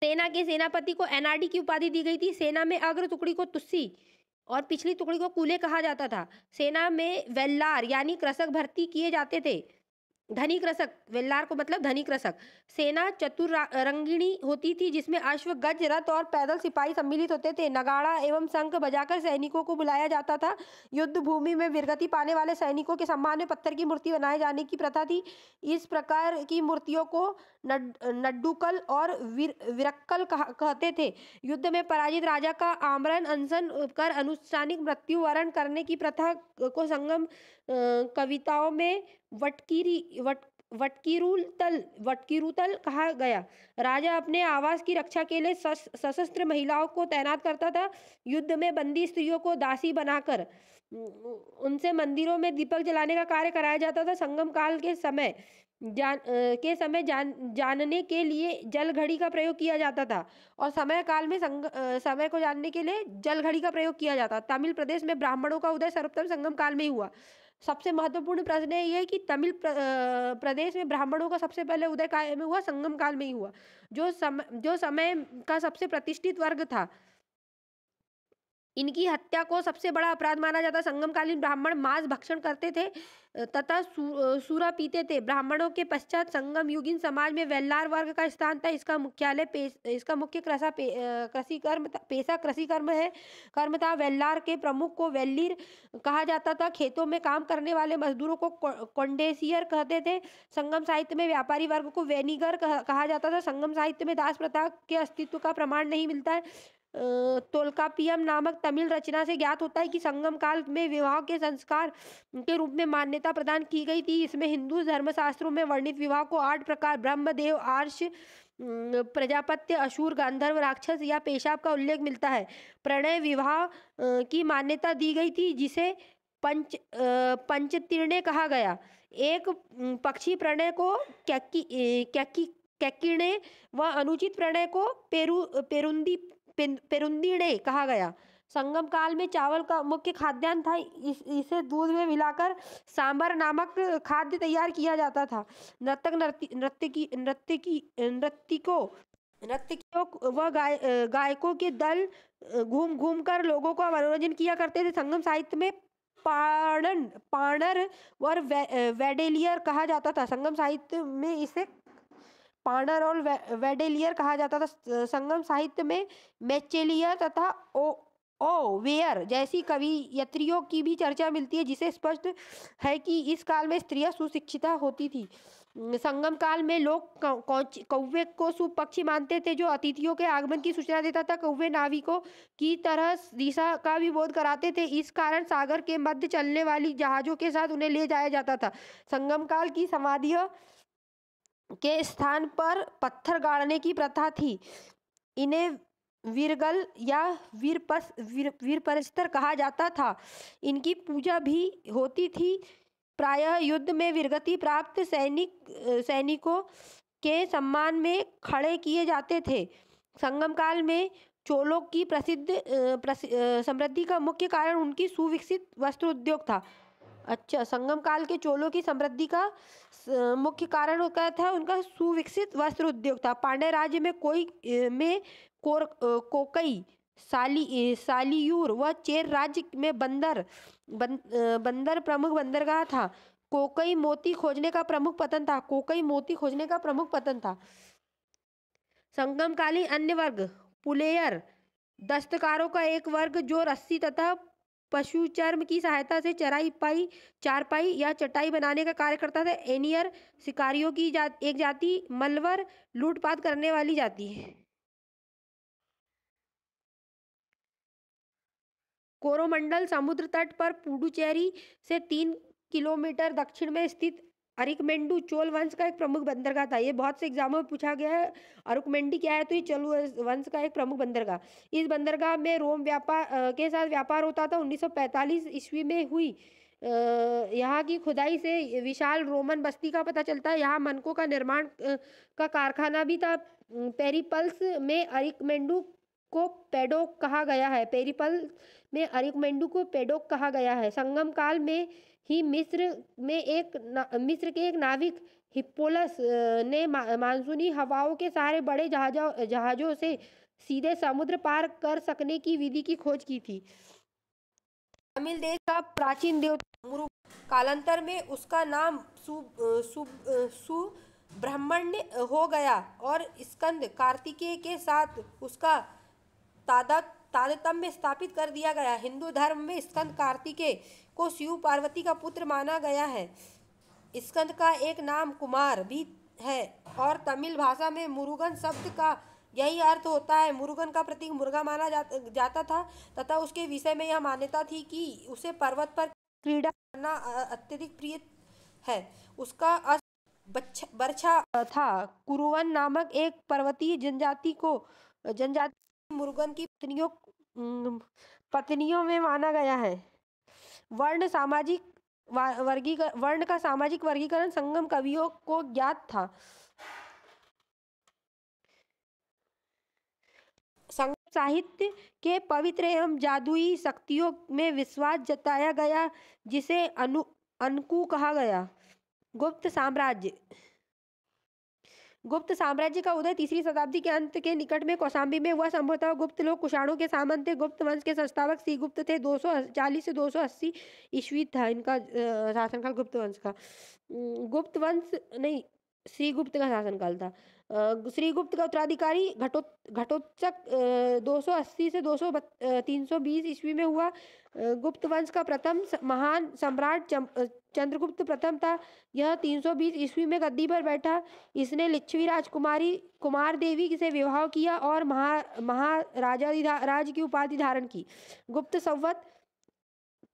सेना के सेनापति को एनआरडी की उपाधि दी गई थी। सेना में अग्र टुकड़ी को तुस्सी और पिछली टुकड़ी को कूले कहा जाता था। सेना में वेल्लार यानी कृषक भर्ती किए जाते थे। धनी कृषक, वेल्लार को मतलब धनी कृषक। सेना चतुरंगिणी होती थी जिसमें अश्व, गज, रथ और पैदल सिपाही सम्मिलित होते थे। नगाड़ा एवं शंख बजाकर सैनिकों को बुलाया जाता था। युद्ध भूमि में वीरगति पाने वाले सैनिकों के सम्मान में पत्थर की मूर्ति बनाए जाने की प्रथा थी। इस प्रकार की मूर्तियों को नड्डुकल और विरक्कल कहते थे। युद्ध में पराजित राजा का आमरण अनशन कर अनुष्ठानिक मृत्यु वरण करने की प्रथा को संगम कविताओं में वटकीरुतल कहा गया। राजा अपने आवास की रक्षा के लिए सशस्त्र महिलाओं को तैनात करता था। युद्ध में बंदी स्त्रियों को दासी बनाकर उनसे मंदिरों में दीपक जलाने का कार्य कराया जाता था। संगम काल के समय जानने के लिए जल घड़ी का प्रयोग किया जाता था और समय काल में समय को जानने के लिए जल घड़ी का प्रयोग किया जाता। तमिल प्रदेश में ब्राह्मणों का उदय सर्वप्रथम संगम काल में ही हुआ। सबसे महत्वपूर्ण प्रश्न ये है कि तमिल प्रदेश में ब्राह्मणों का सबसे पहले उदय काल में हुआ, संगम काल में ही हुआ। जो समय का सबसे प्रतिष्ठित वर्ग था, इनकी हत्या को सबसे बड़ा अपराध माना जाता। संगमकालीन ब्राह्मण मांस भक्षण करते थे तथा सूरा पीते थे। ब्राह्मणों के पश्चात संगम युगीन समाज में वेल्लार वर्ग का स्थान था। इसका मुख्य पेशा कृषि कर्म था। वेल्लार के प्रमुख को वेल्लीर कहा जाता था। खेतों में काम करने वाले मजदूरों को कोंडेसियर कहते थे। संगम साहित्य में व्यापारी वर्ग को वेनिगर कहा जाता था। संगम साहित्य में दास प्रथा के अस्तित्व का प्रमाण नहीं मिलता है। तोल्कापियम नामक तमिल रचना से ज्ञात होता है कि संगम काल में विवाह के संस्कार के रूप में मान्यता प्रदान की गई थी। इसमें हिंदू धर्मशास्त्रों में वर्णित विवाह को 8 प्रकार ब्रह्मदेव, आर्ष, प्रजापत्य, असुर, गंधर्व, राक्षस या पेशाब का उल्लेख मिलता है। प्रणय विवाह की मान्यता दी गई थी जिसे पंचतीर्णे कहा गया। एक पक्षी प्रणय को कैकिणे व अनुचित प्रणय को पेरुंदीणे कहा गया। संगम काल में चावल का मुख्य खाद्यान्न था। इसे दूध में मिलाकर सांबर नामक खाद्य तैयार किया जाता था। नर्तकियों व गायकों के दल घूम घूम कर लोगों का मनोरंजन किया करते थे। संगम साहित्य में पाणर और वेडेलियर कहा जाता था। संगम साहित्य में इसे पाणर और वेडेलियर कहा जाता था। संगम साहित्य में मेचेलियर तथा ओवेयर जैसी कवियत्रियों की भी चर्चा मिलती है, जिसे स्पष्ट है कि इस काल में स्त्रियां सुशिक्षिता होती थी। संगम काल में लोग कौवे को शुभ पक्षी मानते थे जो अतिथियों के आगमन की सूचना देता था। कौवे नाविकों की तरह दिशा का भी बोध कराते थे। इस कारण सागर के मध्य चलने वाली जहाजों के साथ उन्हें ले जाया जाता था। संगम काल की समाधियों के स्थान पर पत्थर गाड़ने की प्रथा थी। इन्हें वीरगल या वीरपरस्तर कहा जाता था। इनकी पूजा भी होती थी। प्रायः युद्ध में वीरगति प्राप्त सैनिकों के सम्मान में खड़े किए जाते थे। संगम काल में चोलों की समृद्धि का मुख्य कारण उनकी सुविकसित वस्त्र उद्योग था। अच्छा, संगम काल के चोलों की समृद्धि का मुख्य कारण क्या था? उनका सुविकसित वस्त्र उद्योग था। पांड्य राज्य में कोकई, सालियूर व चेर राज्य में बंदर प्रमुख बंदरगाह था। कोकई मोती खोजने का प्रमुख पतन था। संगमकालीन अन्य वर्ग पुलेयर, दस्तकारों का एक वर्ग जो रस्सी तथा पशु चर्म की सहायता से चारपाई या चटाई बनाने का कार्य करता था। एनियर, शिकारियों की एक जाति। मलवर, लूटपाट करने वाली जाति है। कोरोमंडल समुद्र तट पर पुडुचेरी से 3 किलोमीटर दक्षिण में स्थित अरिकमेंडु चोल वंश का एक प्रमुख बंदरगाह था। ये बहुत से एग्जामों में पूछा गया है। अरिकमेंडी क्या है? तो ये चोल वंश का एक प्रमुख बंदरगाह। इस बंदरगाह में रोम के साथ व्यापार होता था। 1945 ईस्वी में हुई यहाँ की खुदाई से विशाल रोमन बस्ती का पता चलता है। यहाँ मनकों का निर्माण का कारखाना भी था। पेरिपल्स में अरिकमेंडू को पेडोक कहा गया है। संगम काल में ही मिस्र के एक नाविक हिप्पोलस ने मानसूनी हवाओं के सहारे बड़े जहाजों से सीधे समुद्र पार कर सकने की विधि की खोज की थी। तमिल देश का प्राचीन देवता मुरुगन, कालांतर में उसका नाम सुब्रह्मण्य हो गया और स्कंद कार्तिकेय के साथ उसका तारतम्य स्थापित कर दिया गया। हिंदू धर्म में स्कंद कार्तिकेय को शिव पार्वती का पुत्र माना गया है। स्कंद का एक नाम कुमार भी है और तमिल भाषा में मुरुगन शब्द का यही अर्थ होता है। मुरुगन का प्रतीक मुर्गा माना जाता था तथा उसके विषय में यह मान्यता थी कि उसे पर्वत पर क्रीड़ा करना अत्यधिक प्रिय है। उसका बर्छा था। कुरुवन नामक एक पर्वतीय जनजाति मुरुगन की पत्नियों में माना गया है। वर्ण का सामाजिक वर्गीकरण संगम कवियों को ज्ञात था। संगम साहित्य के पवित्र एवं जादुई शक्तियों में विश्वास जताया गया, जिसे अनकु कहा गया। गुप्त साम्राज्य का उदय 3री शताब्दी के अंत के निकट में कौशाम्बी में हुआ। संभवतः गुप्त लोग कुषाणों के सामंत थे। गुप्त वंश के संस्थापक श्रीगुप्त थे। 240 से 280 ईस्वी था इनका शासनकाल। श्रीगुप्त का शासनकाल था। श्रीगुप्त का उत्तराधिकारी घटोत्कच 280 से 320 ईस्वी में हुआ। गुप्त वंश का प्रथम महान सम्राट चंद्रगुप्त प्रथम था। यह 320 ईस्वी में गद्दी पर बैठा। इसने लिच्छवी राजकुमारी कुमार देवी से विवाह किया और महाराज की उपाधि धारण की। गुप्त संवत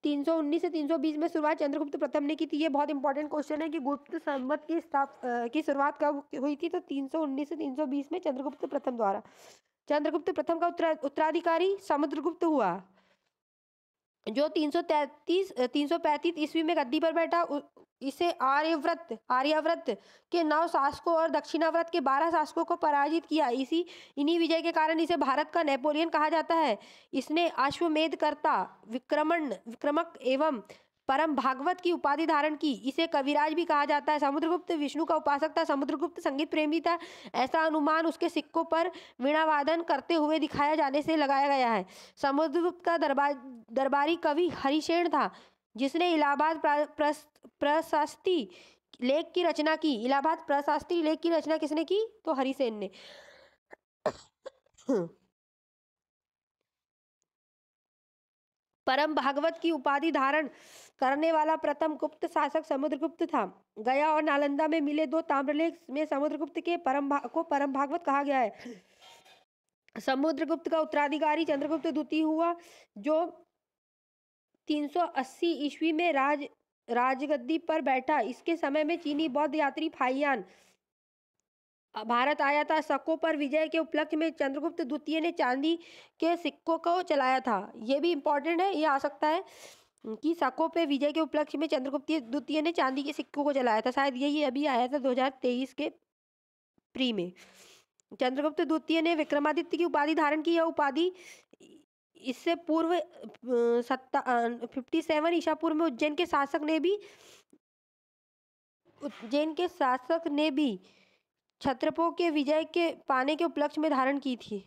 319 से 320 में शुरुआत चंद्रगुप्त प्रथम ने की थी। ये बहुत इंपॉर्टेंट क्वेश्चन है कि गुप्त संवत की शुरुआत कब हुई थी, तो 319 से 320 में चंद्रगुप्त प्रथम द्वारा। चंद्रगुप्त प्रथम का उत्तराधिकारी समुद्रगुप्त हुआ, जो 335 ईस्वी में गद्दी पर बैठा। इसे आर्यावर्त के 9 शासकों और दक्षिणावर्त के 12 शासकों को पराजित किया। इन्हीं विजय के कारण इसे भारत का नेपोलियन कहा जाता है। इसने अश्वमेधकर्ता, विक्रमक एवं परम भागवत की उपाधि धारण की। इसे कविराज भी कहा जाता है। समुद्रगुप्त विष्णु का उपासक था। समुद्रगुप्त संगीत प्रेमी था। ऐसा अनुमान उसके सिक्कों पर वीणावादन करते हुए दिखाया जाने से लगाया गया है। समुद्रगुप्त का दरबारी कवि हरिसेन था, जिसने इलाहाबाद प्रशस्ति लेख की रचना की। इलाहाबाद प्रशस्ति लेख की रचना किसने की, तो हरिसेन ने। परम भागवत की उपाधि धारण करने वाला प्रथम गुप्त शासक समुद्रगुप्त था। गया और नालंदा में मिले 2 ताम्रलेख में समुद्रगुप्त के परम भागवत कहा गया है। समुद्रगुप्त का उत्तराधिकारी चंद्रगुप्त द्वितीय हुआ, जो 380 ईस्वी में राजगद्दी पर बैठा। इसके समय में चीनी बौद्ध यात्री फाहियान भारत आया था। शकों पर विजय के उपलक्ष्य में चंद्रगुप्त द्वितीय ने चांदी के सिक्कों को चलाया था। ये भी इंपॉर्टेंट है, ये आ सकता है कि शकों पे विजय के उपलक्ष्य में चंद्रगुप्त द्वितीय ने चांदी के सिक्कों को चलाया था। शायद यही अभी आया था 2023 के प्री में। चंद्रगुप्त द्वितीय ने विक्रमादित्य की उपाधि धारण की। यह उपाधि इससे पूर्व 57 ईसा पूर्व में उज्जैन के शासक ने भी क्षत्रपों के विजय के पाने के उपलक्ष्य में धारण की थी।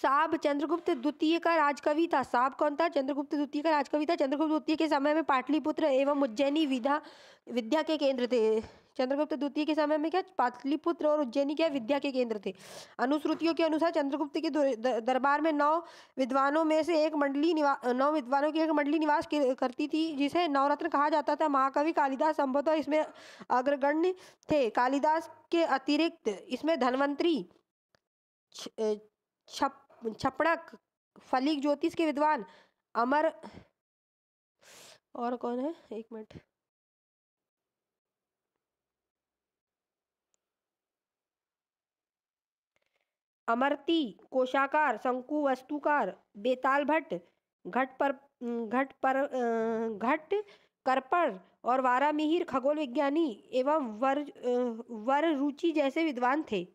साब चंद्रगुप्त द्वितीय का राजकवि था। साब कौन था, चंद्रगुप्त द्वितीय का राजकवि था। चंद्रगुप्त द्वितीय के समय में पाटलिपुत्र एवं उज्जैनी विद्या के केंद्र थे। चंद्रगुप्त द्वितीय के समय में क्या पाटलिपुत्र और उज्जैनी क्या विद्या के केंद्र थे। अनुश्रुतियों के अनुसार चंद्रगुप्त के दरबार में 9 विद्वानों की एक मंडली निवास करती थी, जिसे नवरत्न कहा जाता था। महाकवि कालिदास संभवतः इसमें अग्रगण्य थे। कालिदास के अतिरिक्त इसमें धन्वंतरी, छपड़क, फलिक ज्योतिष के विद्वान और कौन है, एक मिनट, अमर्ती, कोशाकार, शंकु वस्तुकार, बेताल भट्ट, घट करपर और वारामिहिर खगोल विज्ञानी एवं वररुचि जैसे विद्वान थे।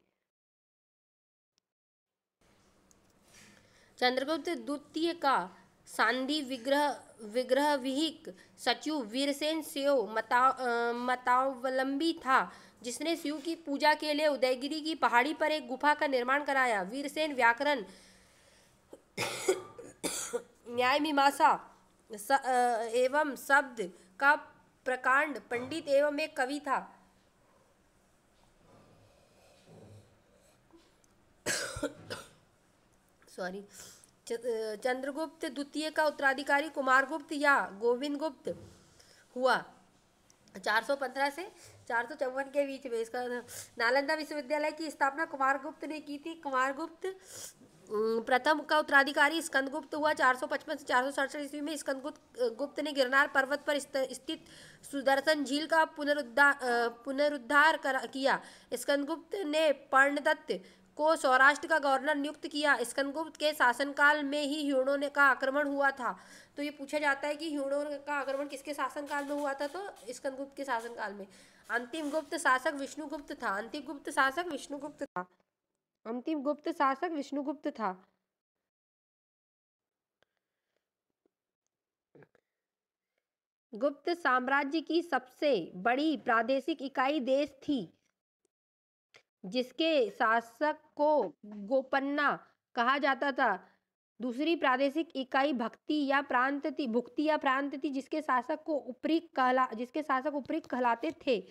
चंद्रगुप्त द्वितीय का सांदी विग्रह विहिक सचिव वीरसेन स्यो मतावलंबी था, जिसने शिव की पूजा के लिए उदयगिरी की पहाड़ी पर एक गुफा का निर्माण कराया। वीरसेन व्याकरण, न्याय मीमांसा एवं शब्द का प्रकांड पंडित एवं एक कवि था। सॉरी। चंद्रगुप्त द्वितीय का उत्तराधिकारी कुमारगुप्त या गोविंद गुप्त हुआ 415 से 454 के बीच में। इसका नालंदा विश्वविद्यालय की स्थापना कुमारगुप्त ने की थी। कुमारगुप्त प्रथम का उत्तराधिकारी स्कंदगुप्त हुआ 455 से 467 ईस्वी में। स्कंदगुप्त ने गिरनार पर्वत पर स्थित सुदर्शन झील का पुनरुद्धार किया। स्कंदगुप्त ने पर्णदत्त को सौराष्ट्र का गवर्नर नियुक्त किया। स्कंदगुप्त के शासनकाल में ही ह्यूणों का आक्रमण हुआ था। तो ये पूछा जाता है कि ह्यूणों का आक्रमण किसके शासनकाल में हुआ था, तो स्कंदगुप्त के शासनकाल में। अंतिम गुप्त शासक विष्णुगुप्त था। अंतिम गुप्त शासक विष्णुगुप्त था। अंतिम गुप्त शासक विष्णुगुप्त था। गुप्त साम्राज्य की सबसे बड़ी प्रादेशिक इकाई देश थी, जिसके शासक को गोपन्ना कहा जाता था। दूसरी प्रादेशिक इकाई भुक्ति या प्रांत थी, जिसके शासक उपरीक कहलाते थे।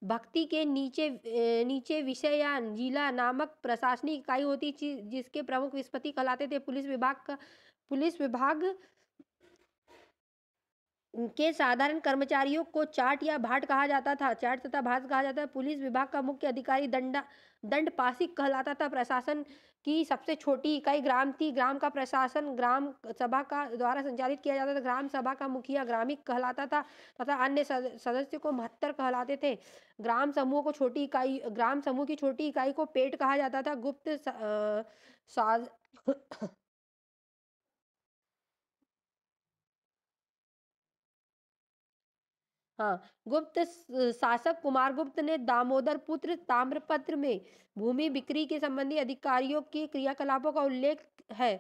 भक्ति के नीचे विषय या जिला नामक प्रशासनिक इकाई होती थी, जिसके प्रमुख विस्पति कहलाते थे। पुलिस विभाग के साधारण कर्मचारियों को चाट या भाट कहा जाता था। चाट तथा भाट कहा जाता है। पुलिस विभाग का मुख्य अधिकारी दंडपाशिक कहलाता था। प्रशासन की सबसे छोटी इकाई ग्राम थी। ग्राम का प्रशासन ग्राम सभा का द्वारा संचालित किया जाता था। ग्राम सभा का मुखिया ग्रामिक कहलाता था तथा अन्य सदस्य को महत्तर कहलाते थे। ग्राम समूह की छोटी इकाई को पेट कहा जाता था। गुप्त शासक कुमारगुप्त ने दामोदर पुत्र ताम्रपत्र में भूमि बिक्री के संबंधी अधिकारियों के क्रियाकलापों का उल्लेख है।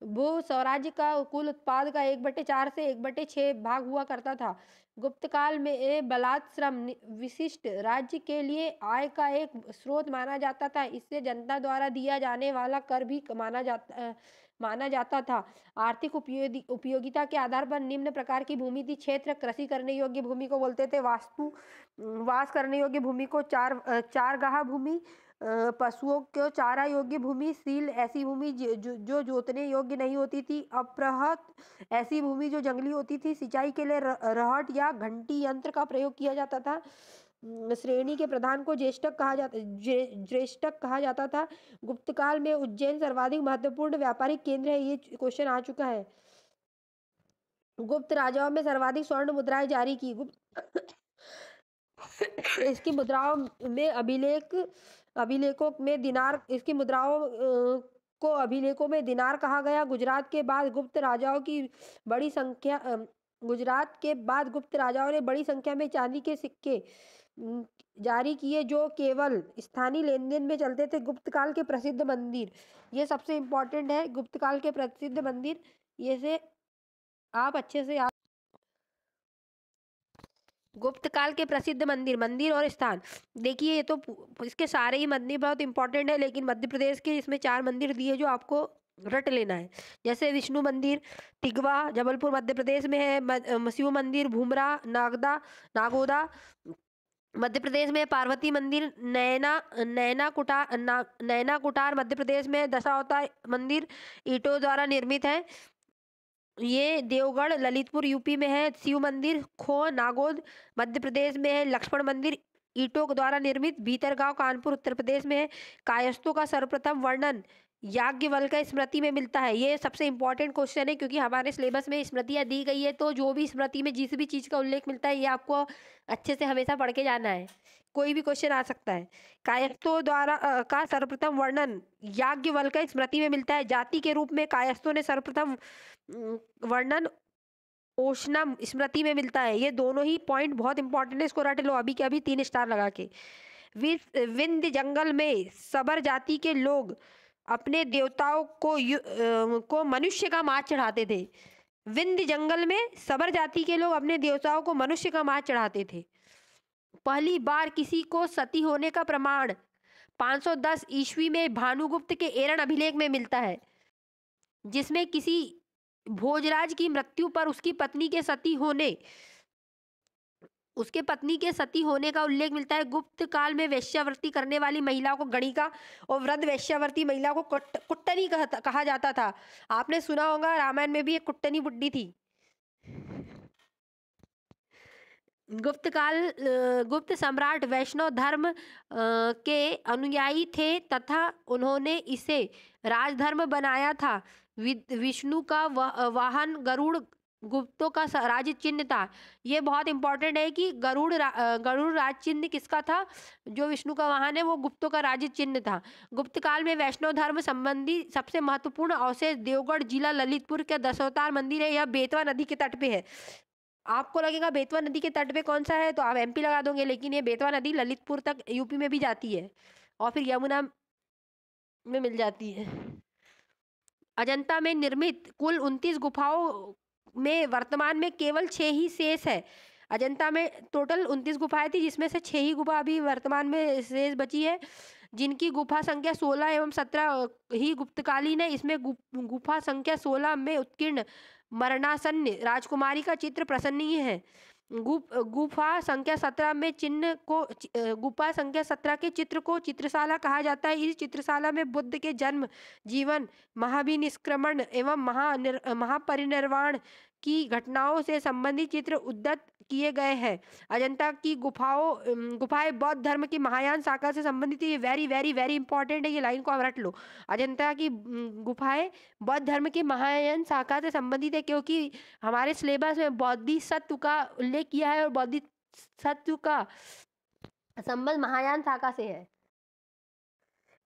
वो स्वराज्य का कुल उत्पाद का 1/4 से 1/6 भाग हुआ करता था। गुप्त काल में बलात् श्रम विशिष्ट राज्य के लिए आय का एक स्रोत माना जाता था। इससे जनता द्वारा दिया जाने वाला कर भी माना जाता था। आर्थिक उपयोगिता के आधार पर निम्न प्रकार की भूमि थी। क्षेत्र, कृषि करने योग्य भूमि को बोलते थे। वास करने योग्य भूमि को चारगाह भूमि, पशुओं को चारा योग्य भूमि, सील ऐसी भूमि जो जोतने योग्य नहीं होती थी, अपृहत ऐसी भूमि जो जंगली होती थी। सिंचाई के लिए रहट या घंटी यंत्र का प्रयोग किया जाता था। श्रेणी के प्रधान को ज्येष्ठक कहा जाता था। गुप्त काल में उज्जैन सर्वाधिक महत्वपूर्ण व्यापारिक केंद्र है। ये क्वेश्चन आ चुका है। गुप्त राजाओं में सर्वाधिक स्वर्ण मुद्राएं जारी की। इसकी मुद्राओं में अभिलेखों में दिनार कहा गया। गुजरात के बाद गुप्त राजाओं ने बड़ी संख्या में चांदी के सिक्के जारी किए, जो केवल स्थानीय लेन देन में चलते थे। गुप्त काल के प्रसिद्ध मंदिर, ये सबसे इम्पोर्टेंट है। गुप्त काल के प्रसिद्ध मंदिर, ये से आप अच्छे से गुप्त काल के प्रसिद्ध मंदिर और स्थान देखिए। ये तो इसके सारे ही मंदिर बहुत इंपॉर्टेंट है, लेकिन मध्य प्रदेश के इसमें 4 मंदिर दिए जो आपको रट लेना है। जैसे विष्णु मंदिर तिगवा जबलपुर मध्य प्रदेश में है। शिव मंदिर भूमरा नागोदा मध्य प्रदेश में। पार्वती मंदिर नैना कुटार मध्य प्रदेश में। दशावतार मंदिर ईंटों द्वारा निर्मित है। ये देवगढ़ ललितपुर यूपी में है। शिव मंदिर खो नागौद मध्य प्रदेश में है। लक्ष्मण मंदिर ईंटों द्वारा निर्मित भीतरगांव कानपुर उत्तर प्रदेश में है। कायस्थों का सर्वप्रथम वर्णन याज्ञवल्क्य का स्मृति में मिलता है। ये सबसे इंपॉर्टेंट क्वेश्चन है, क्योंकि हमारे सिलेबस में स्मृतियां दी गई है, तो जो भी स्मृति में जिस भी चीज का उल्लेख मिलता है, ये आपको अच्छे से हमेशा पढ़ के जाना है। कोई भी क्वेश्चन आ सकता है। कायस्थों द्वारा का सर्वप्रथम वर्णन याज्ञवल्क्य स्मृति में मिलता है। जाति के रूप में कायस्थों ने सर्वप्रथम वर्णन ओशना स्मृति में मिलता है। ये दोनों ही पॉइंट बहुत इंपॉर्टेंट है, इसको रट लो अभी के अभी 3 स्टार लगा के। विंध्य जंगल में सबर जाति के लोग अपने देवताओं को मनुष्य का मांस चढ़ाते थे। विंध्य जंगल में सबर जाति के लोग अपने देवताओं को मनुष्य का मांस चढ़ाते थे। पहली बार किसी को सती होने का प्रमाण 510 ईस्वी में भानुगुप्त के एरन अभिलेख में मिलता है, जिसमें किसी भोजराज की मृत्यु पर उसके पत्नी के सती होने का उल्लेख मिलता है। गुप्त काल में वेश्यावृत्ति करने वाली महिलाओं को गणिका और वृद्ध वेश्यावृत्ति महिला को कुट्टनी कहा जाता था। आपने सुना होगा रामायण में भी एक कुट्टनी बुड्ढी थी। गुप्त सम्राट वैष्णव धर्म के अनुयायी थे तथा उन्होंने इसे राजधर्म बनाया था। विष्णु का वाहन गरुड़ गुप्तों का राज्य चिन्ह था। ये बहुत इंपॉर्टेंट है कि गरुड़ राज चिन्ह किसका था? जो विष्णु का वाहन है वो गुप्तों का राज्य चिन्ह था। गुप्त काल में वैष्णव धर्म संबंधी सबसे महत्वपूर्ण अवशेष देवगढ़ जिला ललितपुर के दशावतार मंदिर है। यह बेतवा नदी के तट पे है। आपको लगेगा बेतवा नदी के तट पे कौन सा है, तो आप एमपी लगा दोगे, लेकिन ये बेतवा नदी ललितपुर तक यूपी में भी जाती है और फिर यमुना में मिल जाती है। अजंता में निर्मित कुल 29 गुफाओं में वर्तमान में केवल 6 ही शेष है। अजंता में टोटल 29 गुफाएं थी, जिसमें से 6 ही गुफा अभी वर्तमान में शेष बची है, जिनकी गुफा संख्या 16 एवं 17 ही गुप्तकालीन है। इसमें गुफा संख्या 16 में उत्कीर्ण मरणासन्न राजकुमारी का चित्र प्रसन्नीय है। गुफा संख्या 17 में गुफा संख्या 17 के चित्र को चित्रशाला कहा जाता है। इस चित्रशाला में बुद्ध के जन्म, जीवन, महाभिनिष्क्रमण एवं महापरिनिर्वाण की घटनाओं से संबंधित चित्र उद्धृत किए गए हैं। अजंता की गुफाएं बौद्ध धर्म की महायान शाखा से संबंधित है। ये वेरी वेरी वेरी इंपॉर्टेंट है, ये लाइन को आप रट लो। अजंता की गुफाएं बौद्ध धर्म की महायान शाखा से संबंधित है, क्योंकि हमारे सिलेबस में बोधिसत्व का उल्लेख किया है और बोधिसत्व का संबंध महायान शाखा से है।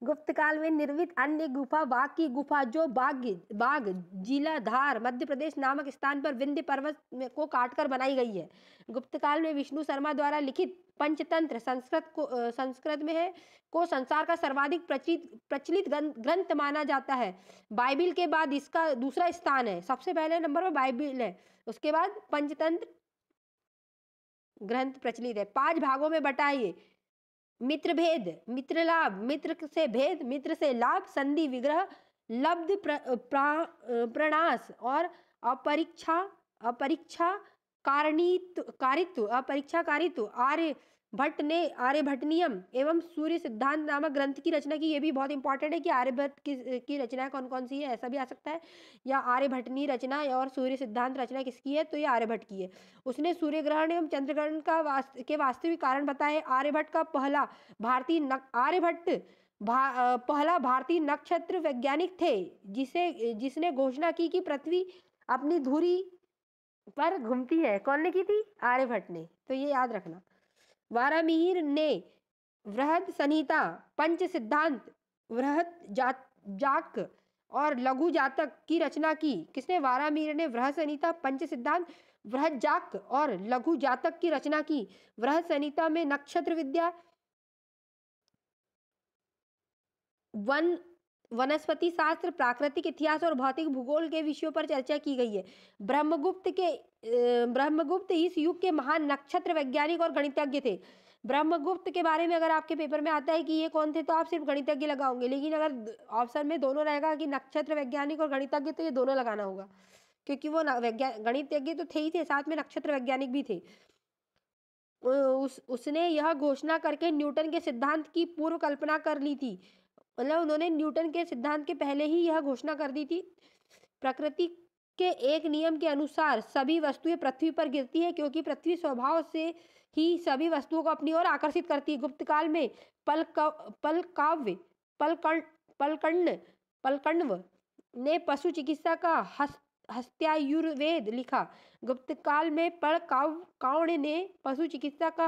गुप्त काल में निर्मित अन्य गुफा बाघ की गुफा, जो बाघ जिला धार मध्य प्रदेश नामक स्थान पर विंध्य पर्वत को काटकर बनाई गई है। गुप्त काल में विष्णु शर्मा द्वारा लिखित पंचतंत्र संस्कृत में है को संसार का सर्वाधिक प्रचलित ग्रंथ माना जाता है। बाइबिल के बाद इसका दूसरा स्थान है। सबसे पहले नंबर पर बाइबिल है, उसके बाद पंचतंत्र ग्रंथ प्रचलित है। 5 भागों में बटा है ये। मित्र भेद, मित्र लाभ, मित्र से भेद, मित्र से लाभ, संधि विग्रह, लब्ध प्रणाश और अपरीक्षा कारित्व। आर्यभट्टनियम एवं सूर्य सिद्धांत नामक ग्रंथ की रचना की। ये भी बहुत इंपॉर्टेंट है कि आर्यभट्ट की रचना कौन कौन सी है, ऐसा भी आ सकता है, या आर्यभट्टनी रचना और सूर्य सिद्धांत रचना किसकी है, तो ये आर्यभट्ट की है। उसने सूर्य ग्रहण एवं चंद्र ग्रहण के वास्तविक कारण बताए। आर्यभट्ट का पहला भारतीय नक्षत्र वैज्ञानिक थे, जिसने घोषणा की कि पृथ्वी अपनी धुरी पर घूमती है। कौन ने की थी? आर्यभट्ट ने। तो ये याद रखना। वारामिहिर ने वृहद संहिता, पंच सिद्धांत, वृहद जातक और लघु जातक की रचना की। किसने? वारामिहिर ने वृहद संहिता, पंच सिद्धांत, वृहद जातक और लघु जातक की रचना की। वृहद संहिता में नक्षत्र विद्या, वनस्पति शास्त्र, प्राकृतिक इतिहास और भौतिक भूगोल के विषयों पर चर्चा की गई है। ब्रह्मगुप्त इस युग के महान नक्षत्र वैज्ञानिक और गणितज्ञ थे। ब्रह्मगुप्त के बारे में अगर आपके पेपर में आता है कि ये कौन थे, तो आप सिर्फ गणितज्ञ लगाओगे, लेकिन अगर ऑप्शन में दोनों रहेगा कि नक्षत्र वैज्ञानिक और गणितज्ञ, तो ये दोनों लगाना होगा, क्योंकि वो गणितज्ञ तो थे ही थे, साथ में नक्षत्र वैज्ञानिक भी थे। उसने यह घोषणा करके न्यूटन के सिद्धांत की पूर्व कल्पना कर ली थी। मतलब उन्होंने न्यूटन के सिद्धांत के पहले ही यह घोषणा कर दी थी। प्रकृति के एक नियम के अनुसार सभी वस्तुएं पृथ्वी पर गिरती है, क्योंकि पृथ्वी स्वभाव से ही सभी वस्तुओं को अपनी ओर आकर्षित करती है। गुप्त काल में पलकण्व ने पशु चिकित्सा का हस्त्यायुर्वेद लिखा। गुप्त काल में पलकाव्य ने पशु चिकित्सा का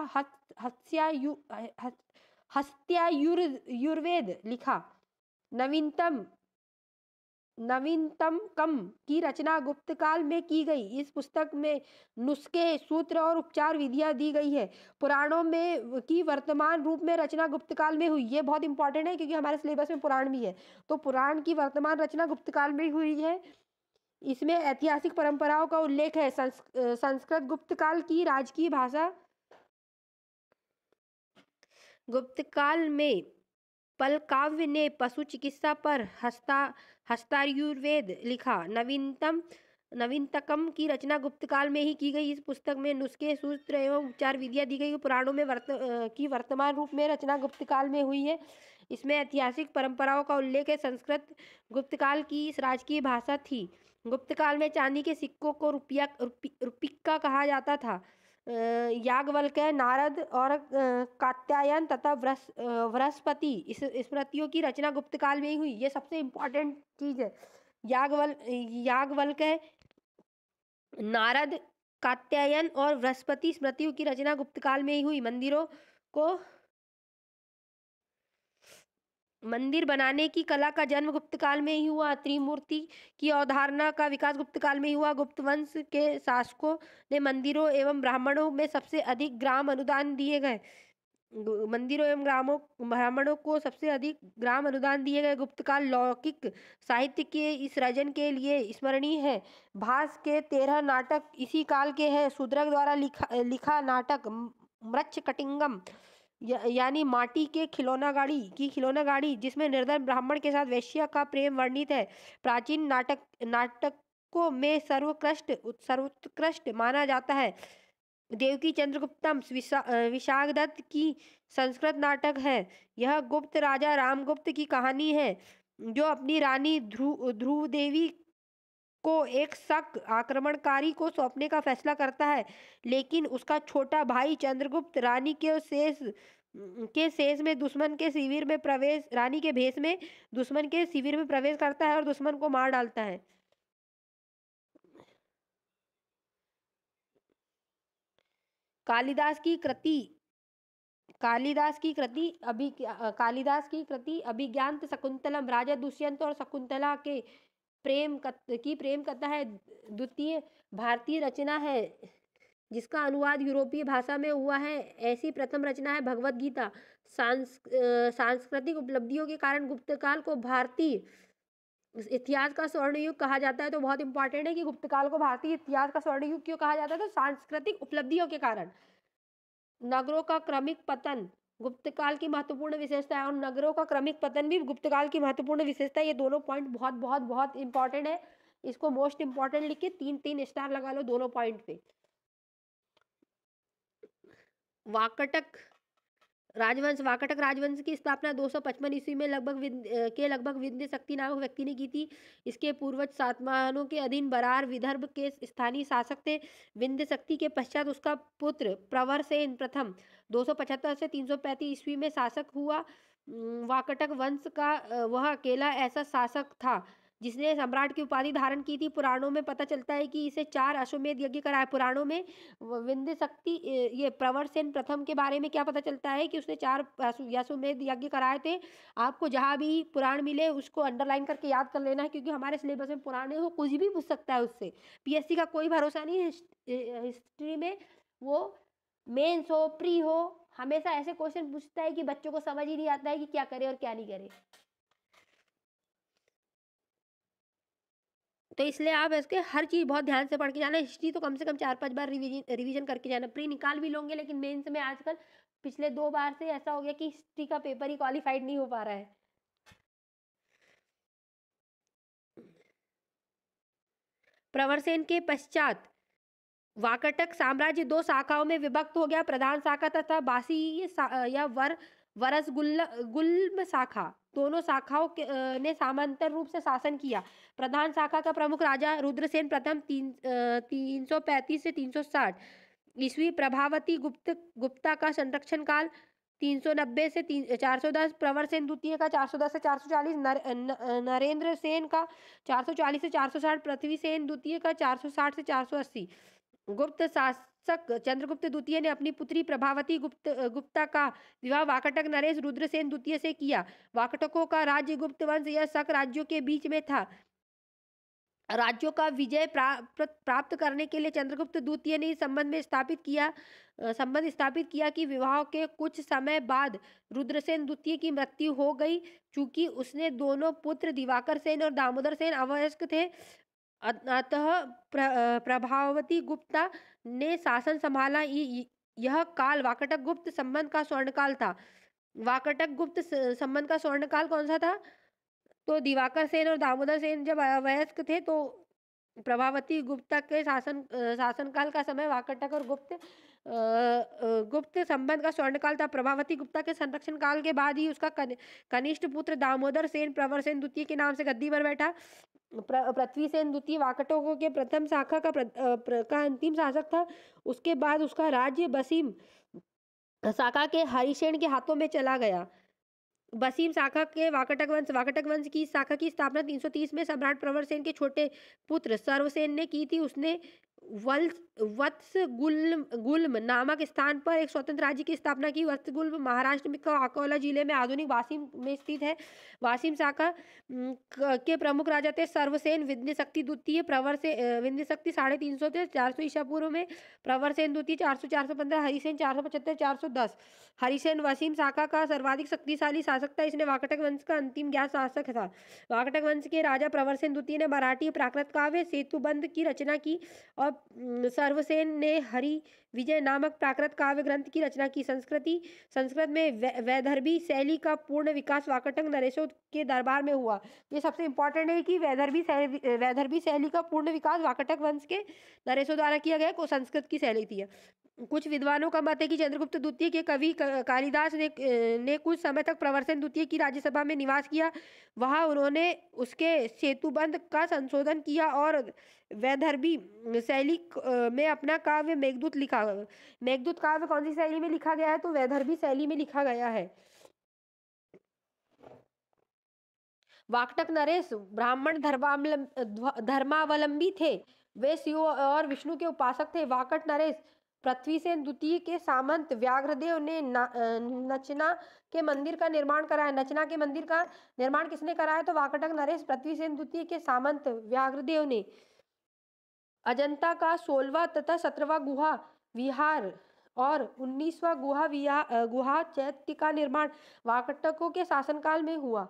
हस्त्यायुर्वेद लिखा। नवीनतम की रचना गुप्त काल में की गई। इस पुस्तक में नुस्खे, सूत्र और उपचार विधियां दी गई है। पुराणों में की वर्तमान रूप में रचना गुप्त काल में हुई। ये बहुत इंपॉर्टेंट है, क्योंकि हमारे सिलेबस में पुराण भी है, तो पुराण की वर्तमान रचना गुप्त काल में हुई है। इसमें ऐतिहासिक परंपराओं का उल्लेख है। संस्कृत गुप्त काल की राजकीय भाषा। गुप्त काल में पल काव्य ने पशु चिकित्सा पर हस्तायुर्वेद लिखा। नवीनतकम की रचना गुप्त काल में ही की गई। इस पुस्तक में नुस्खे, सूत्र एवं उपचार विधियां दी गई। पुराणों में वर्तमान रूप में रचना गुप्त काल में हुई है। इसमें ऐतिहासिक परंपराओं का उल्लेख है। संस्कृत गुप्त काल की राजकीय भाषा थी। गुप्त काल में चांदी के सिक्कों को रुपिक्का कहा जाता था। याज्ञवल्क्य, नारद और कात्यायन तथा बृहस्पति स्मृतियों की रचना गुप्त काल में ही हुई। ये सबसे इम्पोर्टेंट चीज है। याज्ञवल्क्य, नारद, कात्यायन और बृहस्पति स्मृतियों की रचना गुप्त काल में ही हुई। मंदिर बनाने की कला का जन्म गुप्त काल में ही हुआ। त्रिमूर्ति की अवधारणा का विकास गुप्त काल में ही हुआ। गुप्त वंश के शासकों ने मंदिरों एवं ब्राह्मणों में सबसे अधिक ग्राम अनुदान दिए गए। मंदिरों एवं ब्राह्मणों को सबसे अधिक ग्राम अनुदान दिए गए। गुप्त काल लौकिक साहित्य के इस सृजन के लिए स्मरणीय है। भास के 13 नाटक इसी काल के हैं। शूद्रक द्वारा लिखा नाटक मृच्छकटिंगम यानी माटी के खिलौना गाड़ी जिसमें निर्धन ब्राह्मण के साथ वेश्या का प्रेम वर्णित है, प्राचीन नाटकों में सर्वोत्कृष्ट माना जाता है। देवकी चंद्रगुप्तम विशाखदत्त की संस्कृत नाटक है। यह गुप्त राजा रामगुप्त की कहानी है, जो अपनी रानी ध्रुव देवी को एक शक आक्रमणकारी को सौंपने का फैसला करता है, लेकिन उसका छोटा भाई चंद्रगुप्त रानी के शेष में दुश्मन के शिविर में प्रवेश रानी के भेष में दुश्मन के शिविर में प्रवेश करता है और दुश्मन को मार डालता है। कालिदास की अभिज्ञान शकुंतलम राजा दुष्यंत और शकुंतला के प्रेम कथा है। द्वितीय भारतीय रचना है जिसका अनुवाद यूरोपीय भाषा में हुआ है। ऐसी प्रथम रचना है भगवत गीता। सांस्कृतिक उपलब्धियों के कारण गुप्त काल को भारतीय इतिहास का स्वर्ण युग कहा जाता है। तो बहुत इंपॉर्टेंट है कि गुप्त काल को भारतीय इतिहास का स्वर्ण युग क्यों कहा जाता है, तो सांस्कृतिक उपलब्धियों के कारण। नगरों का क्रमिक पतन गुप्त काल की महत्वपूर्ण विशेषता है, और नगरों का क्रमिक पतन भी गुप्त काल की महत्वपूर्ण विशेषता है। ये दोनों पॉइंट बहुत बहुत बहुत इंपॉर्टेंट है। इसको मोस्ट इंपॉर्टेंट लिख के 3-3 स्टार लगा लो दोनों पॉइंट पे। वाकटक राजवंश की स्थापना 255 ईस्वी में लगभग विंध्य शक्ति नामक व्यक्ति ने की थी। इसके पूर्वज सातवाहनों के अधीन बरार विदर्भ के स्थानीय शासक थे। विंध्य शक्ति के पश्चात उसका पुत्र प्रवरसेन प्रथम 275 से 335 ईस्वी में शासक हुआ। वाकटक वंश का वह अकेला ऐसा शासक था जिसने सम्राट की उपाधि धारण की थी। पुराणों में पता चलता है कि इसे 4 अश्वमेध यज्ञ कराए। पुराणों में विंध्य शक्ति ये प्रवरसेन प्रथम के बारे में क्या पता चलता है कि उसने 4 अश्वमेध यज्ञ कराए थे। आपको जहां भी पुराण मिले उसको अंडरलाइन करके याद कर लेना है, क्योंकि हमारे सिलेबस में पुराने हो कुछ भी पूछ सकता है उससे। पीएससी का कोई भरोसा नहीं है। हिस्ट्री में वो मेंस हो प्री हो हमेशा ऐसे क्वेश्चन पूछता है कि बच्चों को समझ ही नहीं आता है कि क्या करे और क्या नहीं करे। तो इसलिए आप इसके हर चीज़ बहुत ध्यान से पढ़ के जाना। हिस्ट्री तो कम से कम 4-5 बार रिवीजन करके जाना। प्री निकाल भी लोगे, लेकिन मेंस में आजकल पिछले 2 बार से ऐसा हो गया कि हिस्ट्री का पेपर ही क्वालिफाइड नहीं हो पा रहा है। प्रवरसेन के पश्चात वाकटक साम्राज्य 2 शाखाओं में विभक्त हो गया, प्रधान शाखा तथा बासी या गुल्म शाखा। दोनों शाखाओं ने समांतर रूप से शासन किया। प्रधान शाखा का प्रमुख राजा रुद्रसेन प्रथम 335 से 360 ईस्वी। प्रभावती गुप्ता का संरक्षण काल 390 से 410। प्रवरसेन द्वितीय का 410 से 440। नरेंद्र सेन का 440 से 460। पृथ्वी सेन द्वितीय का 460 से 480। गुप्त शासक चंद्रगुप्त द्वितीय ने अपनी पुत्री प्रभावती गुप्ता का विवाह वाकटक नरेश रुद्रसेन द्वितीय से किया। वाकटकों का राज्य गुप्त वंश या शक राज्यों के बीच में था। राज्यों का विजय प्राप्त करने के लिए चंद्रगुप्त द्वितीय ने इस संबंध स्थापित किया कि विवाह के कुछ समय बाद रुद्रसेन द्वितीय की मृत्यु हो गई। चूंकि उसने दोनों पुत्र दिवाकर सेन और दामोदर सेन अवयस्क थे, अतः प्रभावती गुप्ता ने शासन संभाला। यह काल वाकाटक गुप्त संबंध का स्वर्ण काल था। वाकाटक गुप्त संबंध का स्वर्ण काल कौन सा था? तो दिवाकर सेन और दामोदर सेन जब वयस्क थे तो प्रभावती गुप्ता के शासनकाल का समय वाकाटक और गुप्त संबंध का स्वर्णकाल था। प्रभावती गुप्ता के संरक्षण काल के बाद ही उसका कनिष्ठ पुत्र दामोदर सेन प्रवर सेन द्वितीय के नाम से गद्दी पर बैठा। पृथ्वी सेन द्वितीय वाकाटकों के प्रथम शाखा का अंतिम शासक था। उसके बाद उसका राज्य बसीम शाखा के हरिसेन के हाथों में चला गया। बसीम शाखा के वाकाटक वंश की शाखा की स्थापना 330 में सम्राट प्रवर सेन के छोटे पुत्र सर्वसेन ने की थी। उसने वत्स गुल्म नामक स्थान पर एक स्वतंत्र राज्य की स्थापना की। वत्स गुल्म महाराष्ट्र में अकोला जिले में आधुनिक वासिम में स्थित है। वासिम शाखा के प्रमुख राजा थे सर्वसेन विंध्यशक्ति द्वितीय, प्रवर से विंध्यशक्ति 350 से 400 ईसा पूर्व में, प्रवर सेन द्वितीय 400-415, हरिसेन 475-410। हरिसेन वसीम शाखा का सर्वाधिक शक्तिशाली शासक था। इसने वाकाटक वंश का अंतिम ज्ञात शासक था। वाकाटक वंश के राजा प्रवरसेन द्वितीय ने मराठी प्राकृत काव्य सेतुबंध की रचना की और सर्वसेन ने हरि विजय नामक प्राकृत काव्य ग्रंथ की रचना की। संस्कृत में वैदर्भी शैली का पूर्ण विकास वाकाटक नरेशों के दरबार में हुआ। ये सबसे इंपॉर्टेंट है कि वैदर्भी शैली का पूर्ण विकास वाकाटक वंश के नरेशों द्वारा किया गया। को संस्कृत की शैली थी। कुछ विद्वानों का मत है कि चंद्रगुप्त द्वितीय के कवि कालिदास ने कुछ समय तक प्रवरसेन द्वितीय की राज्यसभा में निवास किया। वहां उन्होंने उसके सेतुबंध का संशोधन किया और वैदर्भी शैली में अपना काव्य मेघदूत लिखा। मेघदूत काव्य कौन सी शैली में लिखा गया है? तो वैदर्भी शैली में लिखा गया है। वाकाटक नरेश ब्राह्मण धर्मावलंबी थे। वे शिव और विष्णु के उपासक थे। वाकाटक नरेश पृथ्वीसेन द्वितीय के सामंत व्याघ्रदेव ने नचना के मंदिर का निर्माण कराया। नचना के मंदिर का निर्माण किसने कराया? तो वाकाटक नरेश पृथ्वीसेन द्वितीय के सामंत व्याघ्रदेव ने। अजंता का 16वां तथा 17वां गुहा विहार और 19वां गुहा चैत्य का निर्माण वाकाटकों के शासनकाल में हुआ।